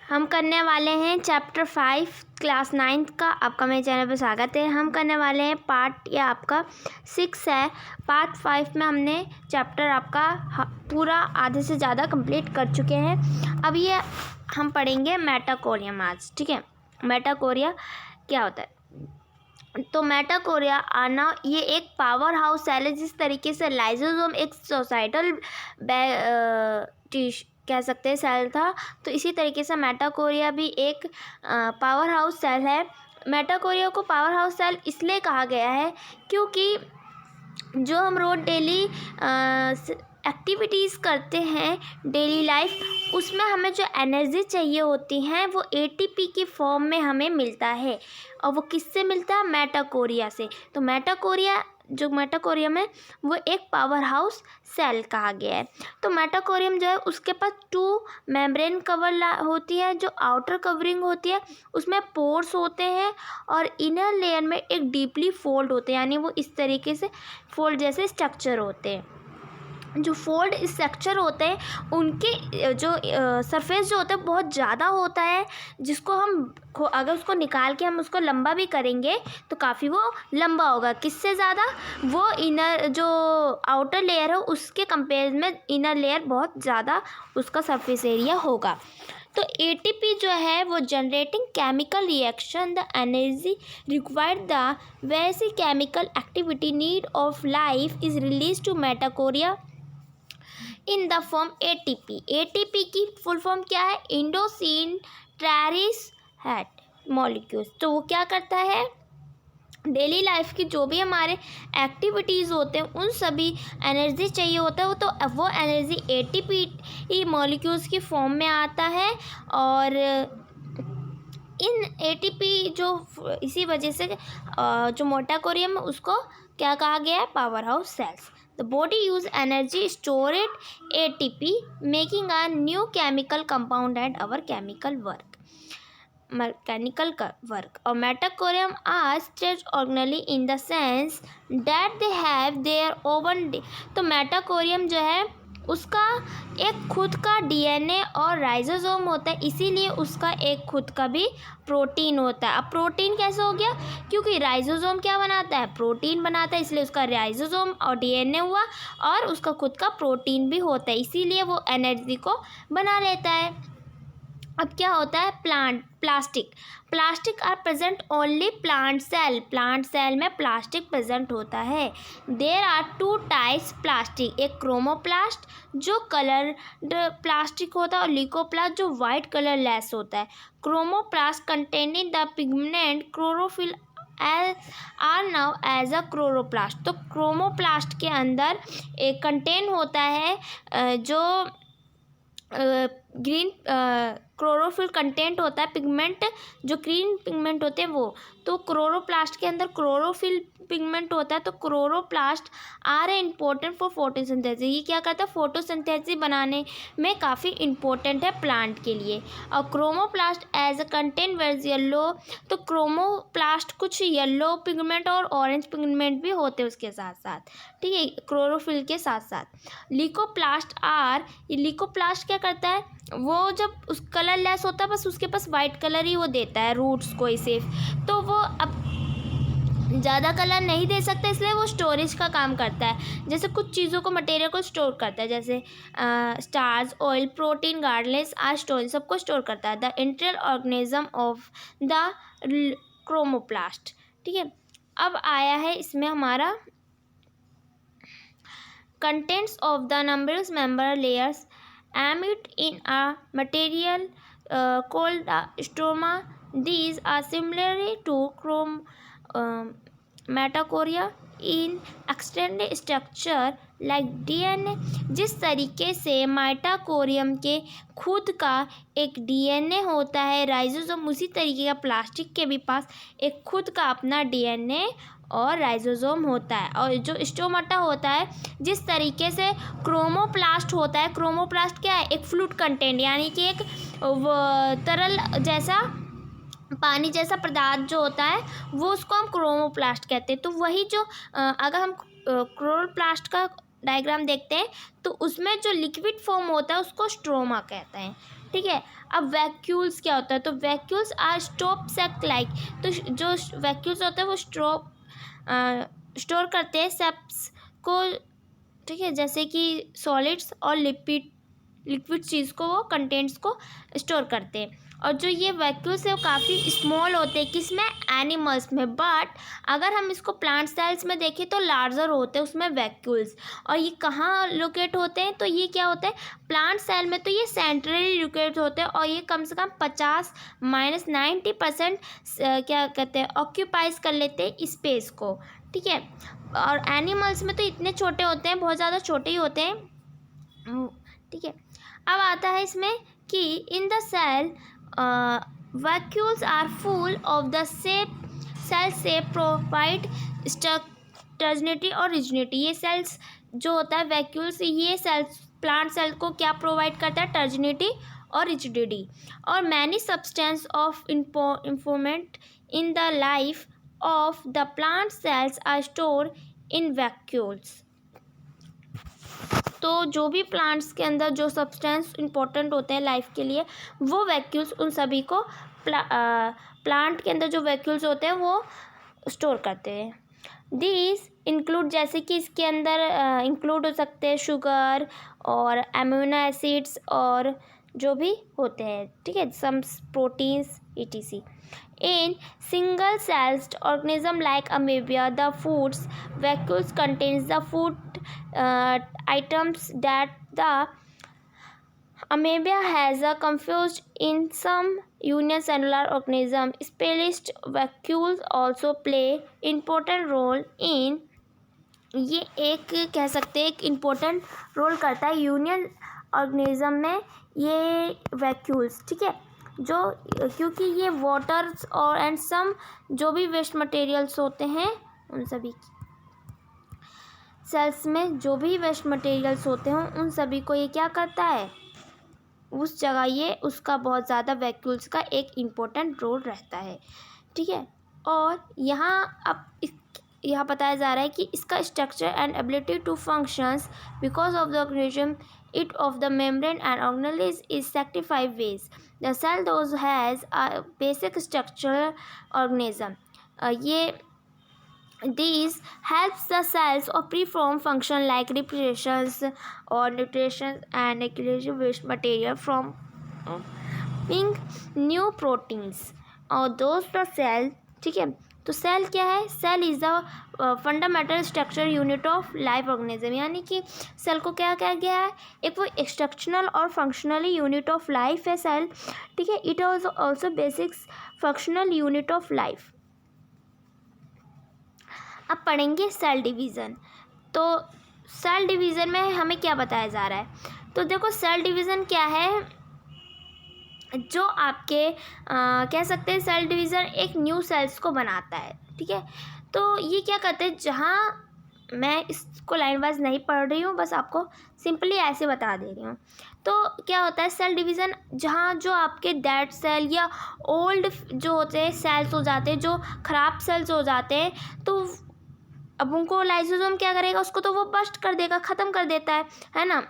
हम करने वाले हैं चैप्टर 5 क्लास 9 का। आपका मेरे चैनल पर स्वागत है। हम करने वाले हैं पार्ट या आपका 6 है। पार्ट 5 में हमने चैप्टर आपका पूरा आधे से ज़्यादा कंप्लीट कर चुके हैं। अब ये हम पढ़ेंगे मेटाकोरियम आज। ठीक है, मेटाकोरिया क्या होता है? तो मेटाकोरिया आना ये एक पावर हाउस सेल है। जिस तरीके से लाइसोसोम एक सोसाइटल कह सकते हैं सेल था, तो इसी तरीके से मेटाकोरिया भी एक पावर हाउस सेल है। मेटाकोरिया को पावर हाउस सेल इसलिए कहा गया है क्योंकि जो हम रोज डेली एक्टिविटीज़ करते हैं डेली लाइफ, उसमें हमें जो एनर्जी चाहिए होती है वो एटीपी की फॉर्म में हमें मिलता है। और वो किससे मिलता है? मेटाकोरिया से। तो मेटाकोरियम है वो एक पावर हाउस सेल कहा गया है। तो मेटाकोरियम जो है उसके पास 2 मेम्ब्रेन कवर होती है। जो आउटर कवरिंग होती है उसमें पोर्स होते हैं और इनर लेयर में एक डीपली फोल्ड होते हैं, यानी वो इस तरीके से फोल्ड जैसे स्ट्रक्चर होते हैं। जो फोल्ड स्ट्रक्चर होते हैं उनके जो सरफेस जो होता है बहुत ज़्यादा होता है, जिसको हम अगर उसको निकाल के हम उसको लंबा भी करेंगे तो काफ़ी वो लंबा होगा। किससे ज़्यादा? वो इनर जो आउटर लेयर है उसके कंपेयर में इनर लेयर बहुत ज़्यादा उसका सरफेस एरिया होगा। तो एटीपी जो है वो generating chemical reaction the energy required the वैसी chemical activity need of life is release to mitochondria in the form ATP. ATP की फुल फॉर्म क्या है? Adenosine triphosphate molecules. तो वो क्या करता है? डेली लाइफ की जो भी हमारे एक्टिविटीज़ होते हैं उन सभी एनर्जी चाहिए होता है तो वो एनर्जी एटीपी मॉलिक्यूल्स की फॉर्म में आता है। और इन एटीपी जो इसी वजह से जो मेटाकोरियम उसको क्या कहा गया है? Power house cells. The body use energy stored ATP making a new chemical compound and our chemical work. Mechanical work. और मेटाकोरियम are stretched organelle in the sense that they have their own तो मेटाकोरियम जो है उसका एक खुद का DNA और राइजोसोम होता है, इसीलिए उसका एक खुद का भी प्रोटीन होता है। अब प्रोटीन कैसे हो गया? क्योंकि राइजोसोम क्या बनाता है? प्रोटीन बनाता है, इसलिए उसका राइजोसोम और डीएनए हुआ और उसका खुद का प्रोटीन भी होता है, इसीलिए वो एनर्जी को बना लेता है। अब क्या होता है? Plastic are present only plant cell में प्लास्टिक प्रेजेंट होता है। देयर आर 2 टाइप्स प्लास्टिक, एक क्रोमोप्लास्ट जो कलर्ड प्लास्टिक होता है और ल्यूकोप्लास्ट जो वाइट कलर लेस होता है। Chromoplast containing the pigment chlorophyll are now as a chloroplast. तो क्रोमोप्लास्ट के अंदर एक कंटेन होता है जो ग्रीन क्लोरोफिल कंटेंट होता है, पिगमेंट जो ग्रीन पिगमेंट होते हैं वो। तो क्लोरोप्लास्ट के अंदर क्लोरोफिल पिगमेंट होता है। तो chloroplast are a important for photosynthesis. ये क्या करता है? फोटोसिंथेसिस बनाने में काफ़ी इम्पोर्टेंट है प्लांट के लिए। और chromoplast as a content ways yellow. तो क्रोमोप्लास्ट कुछ येलो पिगमेंट और ऑरेंज पिगमेंट भी होते हैं उसके साथ साथ, ठीक है, क्लोरोफिल के साथ साथ। ल्यूकोप्लास्ट क्या करता है? वो जब उस कलर लेस होता है बस उसके पास वाइट कलर ही वो देता है रूट्स को ही सिर्फ, तो वो अब ज़्यादा कलर नहीं दे सकता, इसलिए वो स्टोरेज का काम करता है। जैसे कुछ चीज़ों को मटेरियल को स्टोर करता है, जैसे स्टार्च, ऑयल, प्रोटीन, गार्डलेस आज स्टोरेज सबको स्टोर करता है। The internal organism of the chromoplast. ठीक है, अब आया है इसमें हमारा contents of the numerous member layers emit in a material called the stroma. These are similar to mitochondria in extended structure like DNA. जिस तरीके से माइटोकॉन्ड्रियम के खुद का एक डीएनए होता है राइजोसोम, उसी तरीके का प्लास्टिक के भी पास एक खुद का अपना डीएनए और राइजोसोम होता है। और जो स्टोमाटा होता है, जिस तरीके से क्रोमोप्लास्ट होता है, क्रोमोप्लास्ट क्या है? एक फ्लूइड कंटेंट, यानी कि एक तरल जैसा पानी जैसा पदार्थ जो होता है वो उसको हम क्रोमोप्लास्ट कहते हैं। तो वही जो अगर हम क्लोरोप्लास्ट का डायग्राम देखते हैं तो उसमें जो लिक्विड फॉर्म होता है उसको स्ट्रोमा कहते हैं, ठीक है। अब वैक्यूल्स क्या होता है, तो vacuoles are stop sac like, तो जो वैक्यूल्स होते हैं वो स्टोर करते हैं सेप्स को, ठीक है, जैसे कि सॉलिड्स और लिक्विड चीज़ को, वो कंटेंट्स को स्टोर करते हैं। और जो ये वैक्यूल्स है वो काफ़ी स्मॉल होते हैं, किसमें, एनिमल्स में, बट अगर हम इसको प्लांट सेल्स में देखें तो लार्जर होते हैं उसमें वैक्यूल्स। और ये कहाँ लोकेट होते हैं, तो ये क्या होता है, प्लांट सेल में तो ये सेंट्रली लोकेट होते हैं और ये कम से कम 50-90% क्या कहते हैं, ऑक्यूपाइज कर लेते हैं स्पेस को, ठीक है। और एनिमल्स में तो इतने छोटे होते हैं, बहुत ज़्यादा छोटे ही होते हैं, ठीक है। अब आता है इसमें कि in the cell vacuoles are full of the cell shape provide turgidity और रिजिडिटी। ये सेल्स जो होता है वैक्यूल्स, ये सेल्स प्लांट सेल को क्या प्रोवाइड करता है, टर्जिनिटी और रिजिडिटी। और many substance of importance in the life of the plant cells are store in vacuoles. तो जो भी प्लांट्स के अंदर जो सब्सटेंस इंपॉर्टेंट होते हैं लाइफ के लिए, वो वैक्यूल्स उन सभी को प्लांट के अंदर जो वैक्यूल्स होते हैं वो स्टोर करते हैं। दीज इंक्लूड, जैसे कि इसके अंदर इंक्लूड हो सकते हैं शुगर और अमीनो एसिड्स और जो भी होते हैं, ठीक है, some proteins etc. In single celled organism like amoeba, the food's vacuoles contains the food items that the amoeba has confused. In some unicellular organism, specialized vacuoles also play important role in, ये एक कह सकते हैं एक important role करता है union organism में ये वैक्यूल्स, ठीक है, जो क्योंकि ये वाटर्स और एंड सम जो भी वेस्ट मटेरियल्स होते हैं उन सभी सेल्स में जो भी वेस्ट मटेरियल्स होते हैं उन सभी को ये क्या करता है, उस जगह ये उसका बहुत ज़्यादा वैक्यूल्स का एक इम्पोर्टेंट रोल रहता है, ठीक है। और यहाँ बताया जा रहा है कि इसका structure and ability to functions because of the organism it of the membrane and organelles is 65 ways. The cell those has a basic structural organism. These helps the cells of preform function like respiration or nutrition and accumulation waste material from being new proteins. और those the cell, ठीक है, तो cell क्या है, cell is the fundamental structure unit of life organism, यानी कि cell को क्या कहा गया है, एक वो स्ट्रक्चरल और फंक्शनली यूनिट ऑफ लाइफ है सेल, ठीक है। It also basics functional unit of life. अब पढ़ेंगे सेल डिवीज़न। तो सेल डिवीज़न में हमें क्या बताया जा रहा है, तो देखो सेल डिवीज़न क्या है, जो आपके कह सकते हैं सेल डिवीज़न एक न्यू सेल्स को बनाता है, ठीक है। तो ये क्या करते हैं, जहाँ मैं इसको लाइन वाइज नहीं पढ़ रही हूँ, बस आपको सिंपली ऐसे बता दे रही हूँ। तो क्या होता है सेल डिवीज़न, जहाँ जो आपके डेड सेल या ओल्ड जो होते हैं सेल्स हो जाते हैं, जो ख़राब सेल्स हो जाते हैं, तो अब उनको लाइसोसोम क्या करेगा, उसको तो वो बस्ट कर देगा, ख़त्म कर देता है ना।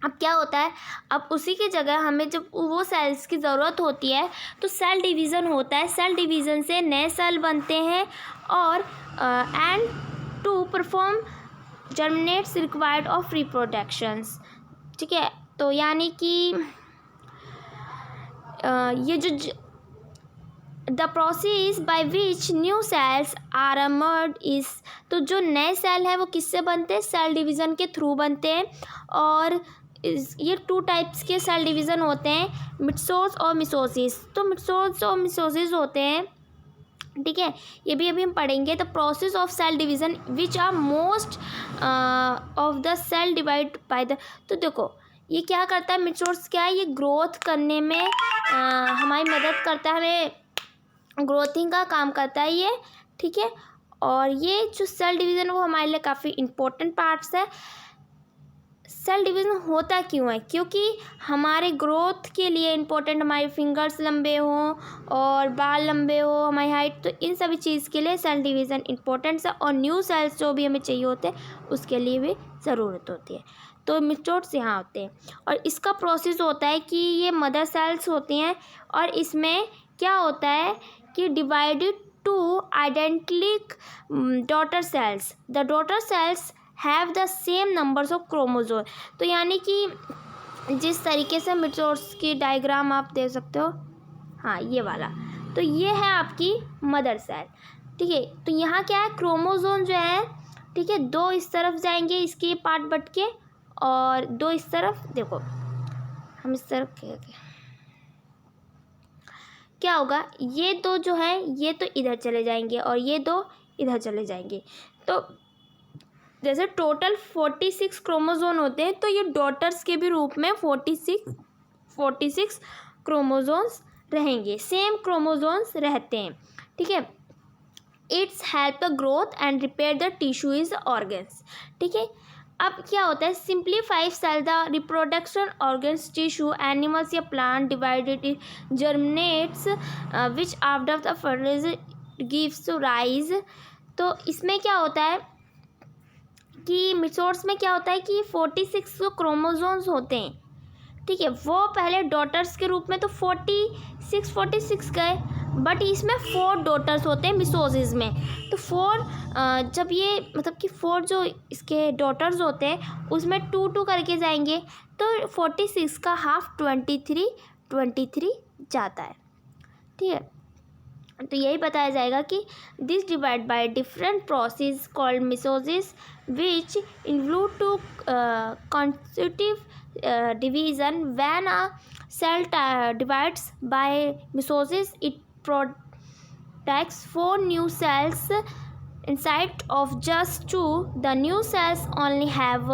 अब क्या होता है, अब उसी की जगह हमें जब वो सेल्स की ज़रूरत होती है तो सेल डिवीज़न होता है, सेल डिवीज़न से नए सेल बनते हैं और and to perform germinates required of reproductions, ठीक है। तो यानी कि ये जो the process by which new cells are अमर्ड इज, तो जो नए सेल है वो किससे बनते हैं, सेल डिवीज़न के थ्रू बनते हैं। और ये 2 टाइप्स के सेल डिवीज़न होते हैं, मिटोसिस और मिसोसिस। तो मिटोसिस और मिसोसिस होते हैं, ठीक है, ये भी अभी हम पढ़ेंगे। The process of cell division which are most of the cell divide by the, तो देखो ये क्या करता है, मिटोसिस क्या है, ये ग्रोथ करने में हमारी मदद करता है, हमें ग्रोथिंग का काम करता है ये, ठीक है। और ये जो सेल डिवीज़न वो हमारे लिए काफ़ी इम्पोर्टेंट पार्ट्स है। सेल डिवीज़न होता क्यों है? क्योंकि हमारे ग्रोथ के लिए इम्पोर्टेंट, हमारे फिंगर्स लंबे हों और बाल लंबे हो, हमारी हाइट, तो इन सभी चीज़ के लिए सेल डिवीज़न इम्पोर्टेंट है। और न्यू सेल्स जो भी हमें चाहिए होते हैं उसके लिए भी ज़रूरत होती है। तो मिटोट्स यहाँ होते हैं और इसका प्रोसेस होता है कि ये मदर सेल्स होती हैं और इसमें क्या होता है कि divided to identical daughter cells. The daughter cells have the same numbers of chromosome. तो यानी कि जिस तरीके से मिटोट्स की डायग्राम आप देख सकते हो, हाँ ये वाला, तो ये है आपकी मदर सेल, ठीक है। तो यहाँ क्या है, क्रोमोसोम जो है, ठीक है, 2 इस तरफ जाएंगे इसके पार्ट बट के और 2 इस तरफ। देखो हम इस तरफ क्या होगा, ये 2 जो है ये तो इधर चले जाएंगे और ये 2 इधर चले जाएंगे। तो जैसे टोटल 46 क्रोमोसोम होते हैं, तो ये डॉटर्स के भी रूप में 46 क्रोमोसोम्स रहेंगे, सेम क्रोमोसोम्स रहते हैं, ठीक है। It's help the growth and repair the tissues organs, ठीक है। अब क्या होता है, simplified cell the reproduction organs tissue animals या plant divided germinates which after the fertilization gives to rise. तो इसमें क्या होता है कि मिटोट्स में क्या होता है कि 46 जो क्रोमोसोम्स होते हैं, ठीक है, वो पहले डॉटर्स के रूप में तो 46 गए, बट इसमें 4 डॉटर्स होते हैं मिटोसिस में। तो 4 जब ये मतलब कि 4 जो इसके डॉटर्स होते हैं उसमें 2 करके जाएंगे, तो 46 का हाफ 23 जाता है, ठीक है। तो यही बताया जाएगा कि this divide by different process called mitosis which include to consecutive division. When a cell divides by meiosis, it products 4 new cells inside of just 2. The new cells only have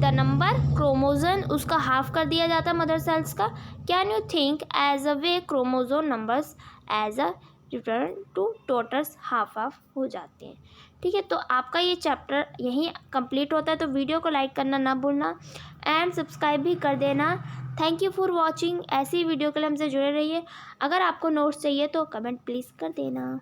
the number chromosome उसका half कर दिया जाता है mother cells का। Can you think as a way chromosome numbers as a return to daughters half हो जाते हैं, ठीक है। तो आपका ये चैप्टर यहीं कंप्लीट होता है। तो वीडियो को लाइक करना ना भूलना एंड सब्सक्राइब भी कर देना। Thank you for watching. ऐसी वीडियो के लिए हमसे जुड़े रहिए। अगर आपको नोट्स चाहिए तो कमेंट प्लीज़ कर देना।